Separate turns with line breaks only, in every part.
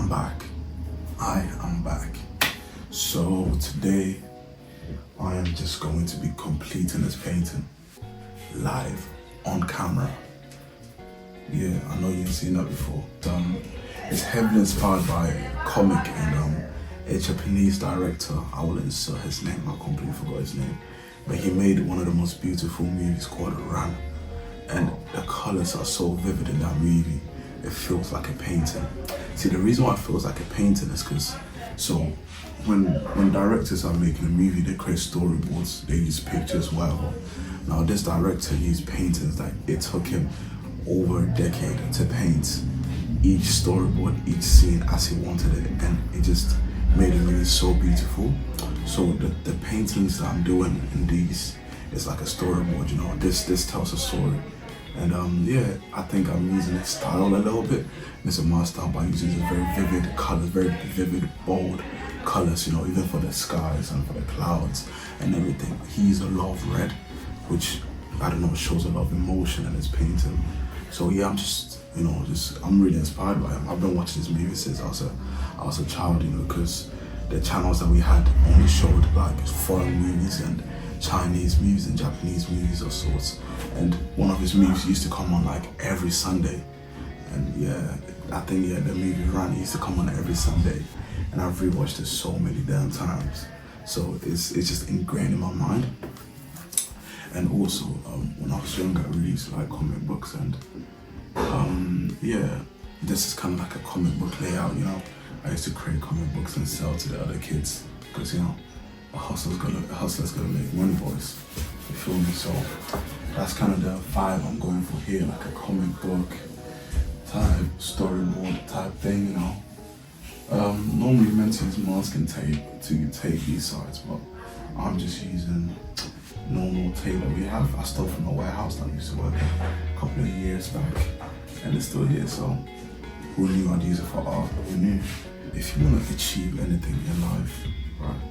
I'm back. I am back. So today I am just going to be completing this painting live on camera. Yeah, I know you've seen that before. It's heavily inspired by a comic and a Japanese director. I will insert his name, I completely forgot his name. But he made one of the most beautiful movies called Ran. And the colors are so vivid in that movie, it feels like a painting. See, the reason why it feels like a painting is because, so when directors are making a movie, they create storyboards, they use pictures, whatever. Now this director used paintings that it took him over a decade to paint each storyboard, each scene as he wanted it, and it just made it really so beautiful. So the paintings that I'm doing in these is like a storyboard, you know, this tells a story. And yeah, I think I'm using his style a little bit. It's a my style by using these very vivid colors, very vivid, bold colors, you know, even for the skies and for the clouds and everything. He used a lot of red, which, I don't know, shows a lot of emotion in his painting. So yeah, I'm really inspired by him. I've been watching this movie since I was a child, you know, because the channels that we had only showed like foreign movies and Chinese movies and Japanese movies of sorts. And one of his movies used to come on like every Sunday. And yeah, I think the movie Ran used to come on every Sunday. And I've rewatched it so many damn times. So it's just ingrained in my mind. And also, when I was younger, I really used to like comic books, and yeah, this is kind of like a comic book layout, you know. I used to create comic books and sell to the other kids, because, you know, a hustler's gonna make money, boys. You feel me? So that's kind of the vibe I'm going for here, like a comic book type, storyboard type thing, you know. Normally meant to use masking tape to tape these sides, but I'm just using normal tape that we have. I stole from a warehouse that I used to work at a couple of years back, and it's still here, so who knew I'd use it for art? Who knew? If you want to achieve anything in life, right,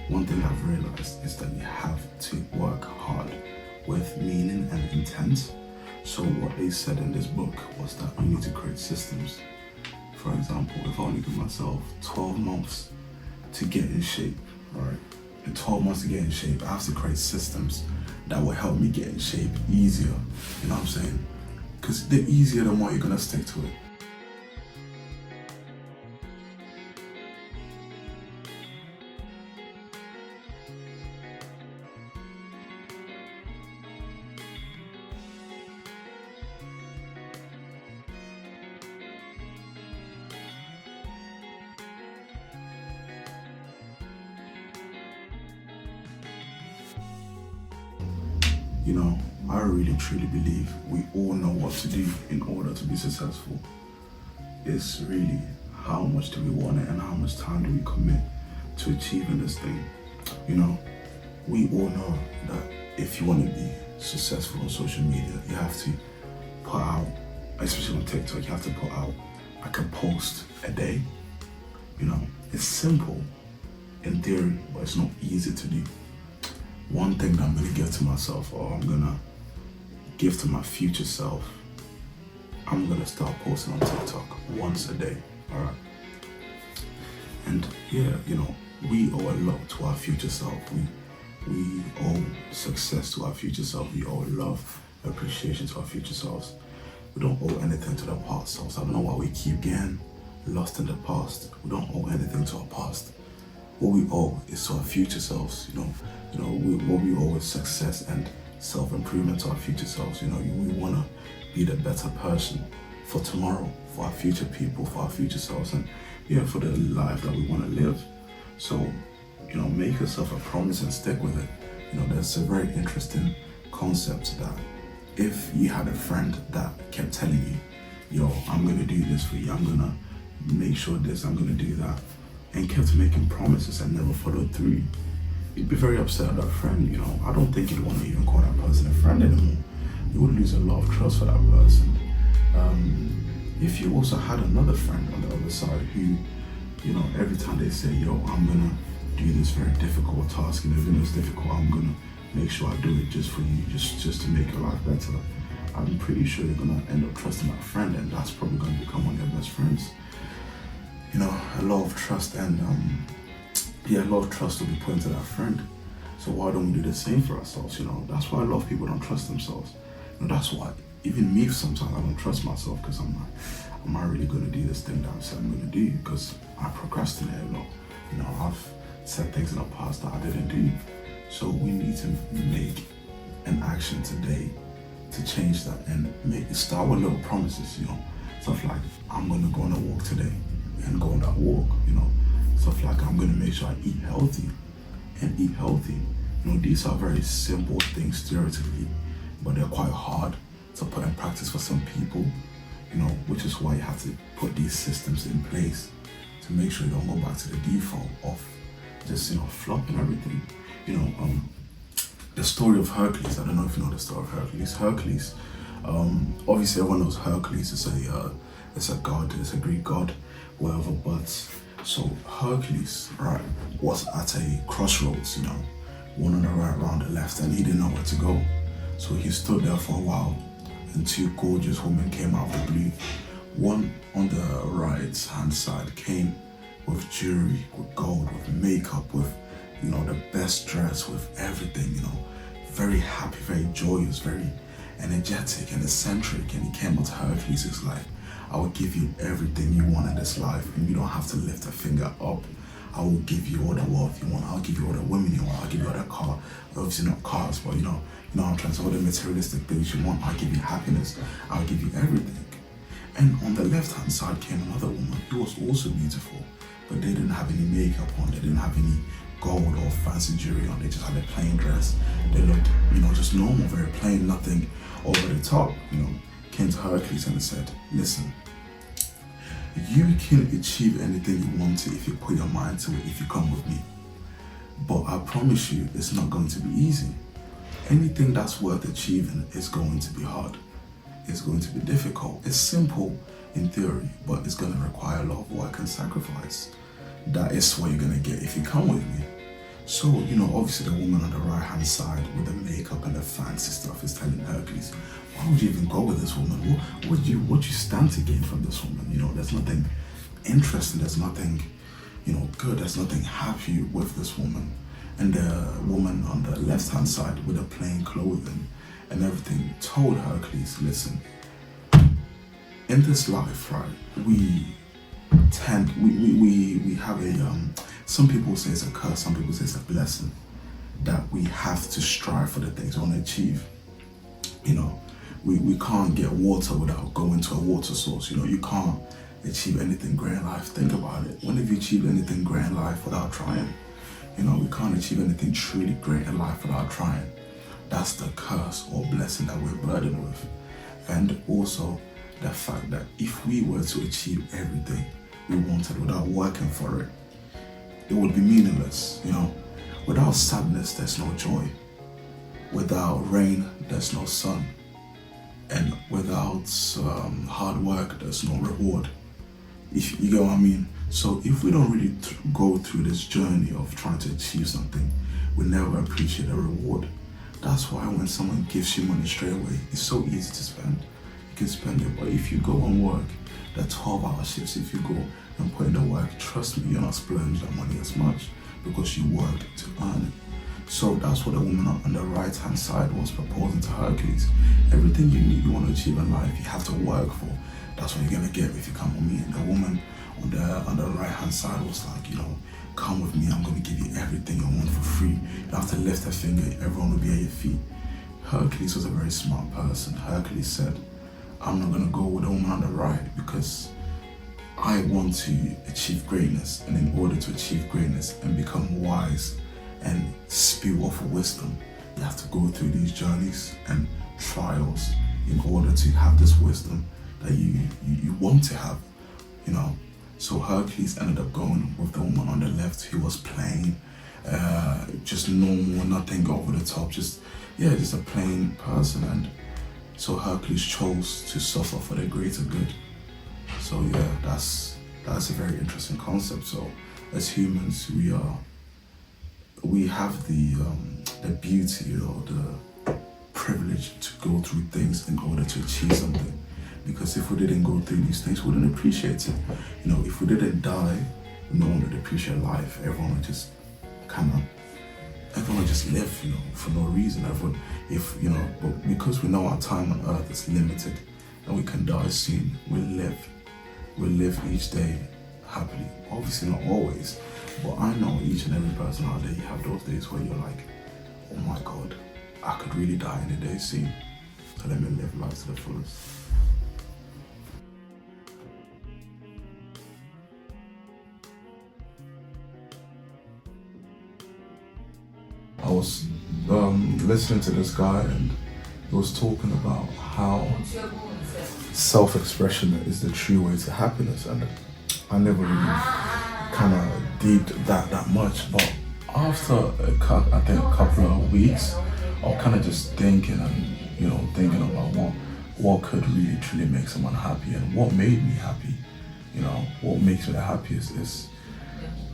one thing I've realized is that you have to work hard with meaning and intent. So what they said in this book was that I need to create systems. For example, if I only give myself 12 months to get in shape, right? In 12 months to get in shape, I have to create systems that will help me get in shape easier. You know what I'm saying? Because the easier, the more you're gonna stick to it. You know, I really truly believe we all know what to do in order to be successful. It's really how much do we want it and how much time do we commit to achieving this thing. You know, we all know that if you want to be successful on social media, you have to put out, especially on TikTok, you have to put out like a post a day. You know, it's simple in theory, but it's not easy to do. One thing that I'm gonna give to myself, or I'm gonna give to my future self, I'm gonna start posting on TikTok once a day, all right? And yeah, you know, we owe a lot to our future self. We owe success to our future self. We owe love, appreciation to our future selves. We don't owe anything to the past selves. I don't know why we keep getting lost in the past. We don't owe anything to our past. What we owe is to our future selves, you know. What we owe is success and self-improvement to our future selves. You know, we want to be the better person for tomorrow, for our future people, for our future selves, and yeah, for the life that we want to live. So, you know, make yourself a promise and stick with it. You know, there's a very interesting concept that if you had a friend that kept telling you, yo, I'm gonna do this for you, I'm gonna make sure this, I'm gonna do that, and kept making promises and never followed through, you'd be very upset at that friend. You know, I don't think you'd want to even call that person a friend anymore. You would lose a lot of trust for that person. If you also had another friend on the other side who, you know, every time they say, yo, I'm gonna do this very difficult task, and even though it's difficult, I'm gonna make sure I do it just for you, just to make your life better, I'm pretty sure you're gonna end up trusting that friend, and that's probably gonna become one of your best friends. a lot of trust and a lot of trust will be put into that friend. So why don't we do the same for ourselves? That's why a lot of people don't trust themselves. That's why even me sometimes I don't trust myself, because I'm like, am I really going to do this thing that I said I'm going to do? Because I procrastinate a lot. I've said things in the past that I didn't do. So we need to make an action today to change that and start with little promises. Stuff like, I'm going to go on a walk today and go on that walk. Stuff like, I'm going to make sure I eat healthy and eat healthy. These are very simple things theoretically, but they're quite hard to put in practice for some people, which is why you have to put these systems in place to make sure you don't go back to the default of just, flopping everything. The story of Hercules, I don't know if you know the story of Hercules. Hercules, obviously everyone knows Hercules is a god, it's a Greek god, whatever, but so Hercules, right, was at a crossroads, one on the right, round the left, and he didn't know where to go. So he stood there for a while, and two gorgeous women came out of the blue. One on the right hand side came with jewelry, with gold, with makeup, with, the best dress, with everything, very happy, very joyous, very energetic and eccentric. And he came up to Hercules, he's like, I will give you everything you want in this life, and you don't have to lift a finger up. I will give you all the wealth you want. I'll give you all the women you want. I'll give you all the car. Obviously not cars, but I'm trying to all the materialistic things you want. I'll give you happiness. I'll give you everything. And on the left hand side came another woman who was also beautiful, but they didn't have any makeup on. They didn't have any gold or fancy jewelry on. They just had a plain dress. They looked, just normal, very plain, nothing over the top. Came to Hercules and said, listen, you can achieve anything you want to if you put your mind to it, if you come with me. But I promise you, it's not going to be easy. Anything that's worth achieving is going to be hard. It's going to be difficult. It's simple in theory, but it's going to require a lot of work and sacrifice. That is what you're going to get if you come with me. So, obviously the woman on the right hand side with the makeup and the fancy stuff is telling Hercules, why would you even go with this woman? What do you stand to gain from this woman? There's nothing interesting, there's nothing, good, there's nothing happy with this woman. And the woman on the left hand side with the plain clothing and everything told Hercules, listen, in this life, right, we have a, some people say it's a curse, some people say it's a blessing, that we have to strive for the things we want to achieve. We can't get water without going to a water source. You can't achieve anything great in life. Think about it. When have you achieved anything great in life without trying? We can't achieve anything truly great in life without trying. That's the curse or blessing that we're burdened with. And also the fact that if we were to achieve everything we wanted without working for it, it would be meaningless. Without sadness, there's no joy. Without rain, there's no sun. And without hard work, there's no reward. If you get what I mean. So if we don't really go through this journey of trying to achieve something, we never appreciate a reward. That's why when someone gives you money straight away, it's so easy to spend. You can spend it, but if you go and work the 12-hour shifts, if you go and put in the work, trust me, you're not splurging that money as much because you worked to earn it. So that's what the woman on the right hand side was proposing to Hercules. Everything you want to achieve in life, you have to work for. That's what you're gonna get if you come with me. And the woman on the right hand side was like, come with me, I'm gonna give you everything you want for free. You don't have to lift a finger, everyone will be at your feet. Hercules was a very smart person. Hercules said, I'm not gonna go with the woman on the right because I want to achieve greatness. And in order to achieve greatness and become wise and spew off wisdom, you have to go through these journeys and trials in order to have this wisdom that you want to have, So Hercules ended up going with the woman on the left who was plain, just normal, nothing over the top, just a plain person. And so Hercules chose to suffer for the greater good. So that's a very interesting concept. So as humans, we have the beauty or the privilege to go through things in order to achieve something. Because if we didn't go through these things, we wouldn't appreciate it. You know, if we didn't die, no one would appreciate life. Everyone would just everyone would just live, you know, for no reason. Everyone, if, you know, but because we know our time on earth is limited and we can die soon, we live each day happily. Obviously not always, but I know each and every person out there, you have those days where you're like, oh my God, I could really die in a day soon. So let me live life to the fullest. I was listening to this guy, and he was talking about how self-expression is the true way to happiness, and I never really kind of did that much. But after I think a couple of weeks, I was kind of just thinking and thinking about what could really truly make someone happy and what made me happy. You know, what makes me the happiest is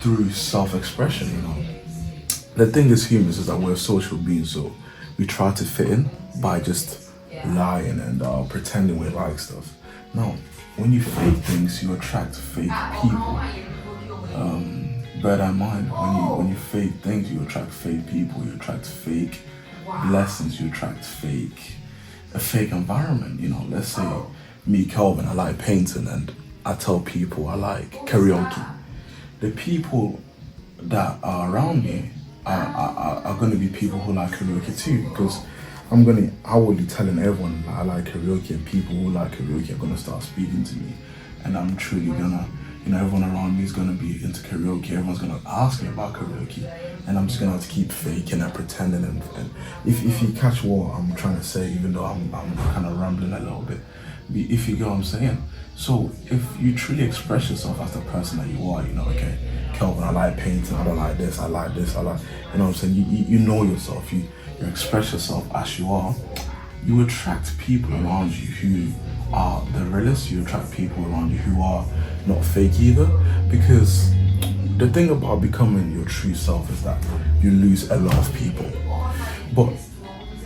through self-expression. You know, the thing is, humans is that we're social beings, so we try to fit in by just lying and pretending we like stuff. Now, when you fake things, you attract fake people. Bear that in mind. When you fake things, you attract fake people. You attract fake blessings. You attract a fake environment. You know, let's say me, Kelvin, I like painting, and I tell people I like karaoke. The people that are around me are going to be people who like karaoke too, because I will be telling everyone that I like karaoke, and people who like karaoke are going to start speaking to me, and I'm truly gonna, everyone around me is going to be into karaoke. Everyone's going to ask me about karaoke, and I'm just going to have to keep faking and pretending. And if you catch what I'm trying to say, even though I'm kind of rambling a little bit, if you get what I'm saying. So if you truly express yourself as the person that you are, okay, Kelvin, I like painting, I don't like this, I like this, I like, you know what I'm saying? You know yourself, you express yourself as you are, you attract people around you who are the realest. You attract people around you who are not fake either, because the thing about becoming your true self is that you lose a lot of people. But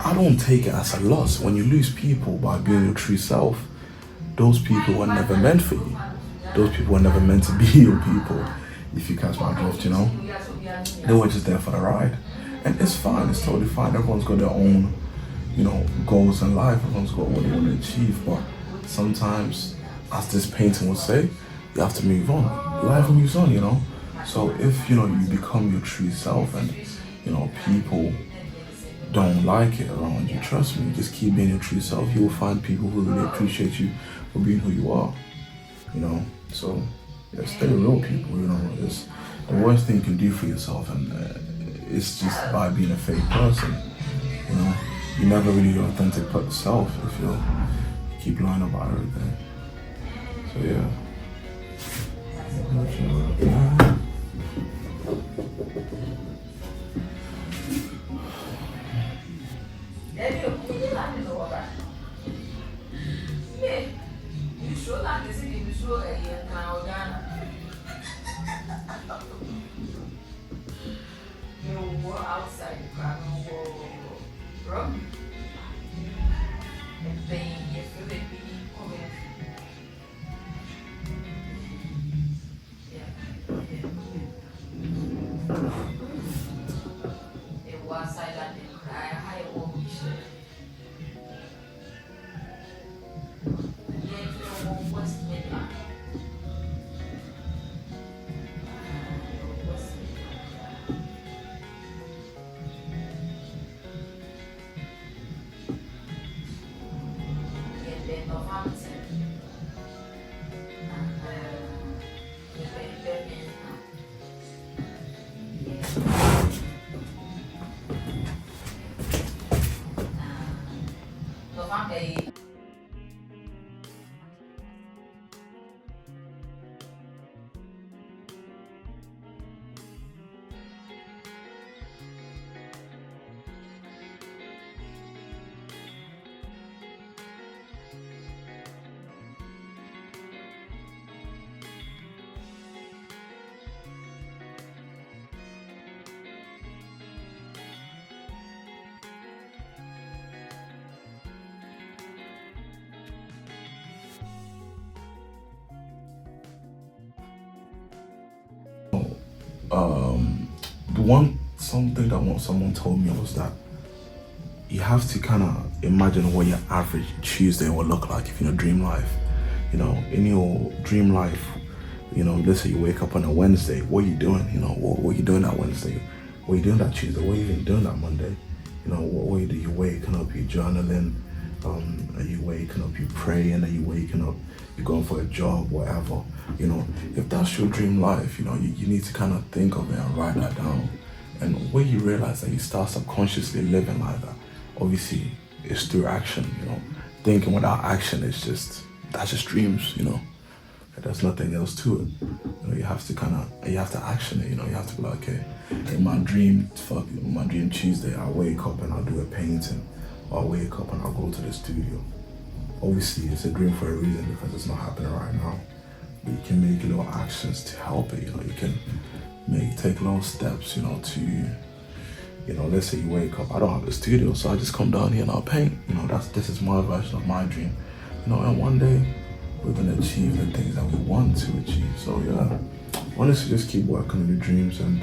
I don't take it as a loss. When you lose people by being your true self, those people were never meant for you. Those people were never meant to be your people, if you catch my drift, They were just there for the ride. And it's fine, it's totally fine. Everyone's got their own, goals in life. Everyone's got what they want to achieve. But sometimes, as this painting would say, you have to move on. Life moves on, So if, you become your true self and, people don't like it around you, trust me, just keep being your true self. You will find people who really appreciate you for being who you are, So, yeah, stay real, people, It's the worst thing you can do for yourself, and it's just by being a fake person, You never really your authentic self if you keep lying about everything. So, yeah. the one something that someone told me was that you have to kind of imagine what your average Tuesday will look like if in your dream life. In your dream life, let's say you wake up on a Wednesday, what are you doing? What are you doing that Wednesday? What are you doing that Tuesday? What are you even doing that Monday? What do you waking up, you journaling, are you waking up, you praying, are you waking up, you're going for a job, whatever. If that's your dream life, you need to kind of think of it and write that down. And when you realize that you start subconsciously living like that, obviously it's through action. Thinking without action is that's just dreams. There's nothing else to it. You have to action it. You have to be like, okay, in my dream Tuesday, I wake up and I'll do a painting, or I wake up and I'll go to the studio. Obviously it's a dream for a reason because it's not happening right now. But you can make little actions to help it. You can take little steps, to let's say you wake up, I don't have a studio, so I just come down here and I'll paint. This is my version of my dream. And one day we're gonna achieve the things that we want to achieve. So yeah, honestly, just keep working on your dreams and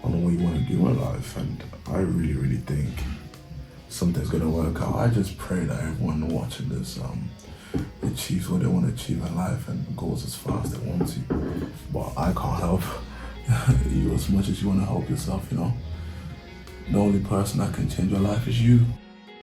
on what you want to do in life. And I really, really think something's gonna work out. I just pray that everyone watching this achieves what they want to achieve in life and goes as far as they want to. But I can't help you as much as you want to help yourself. The only person that can change your life is you.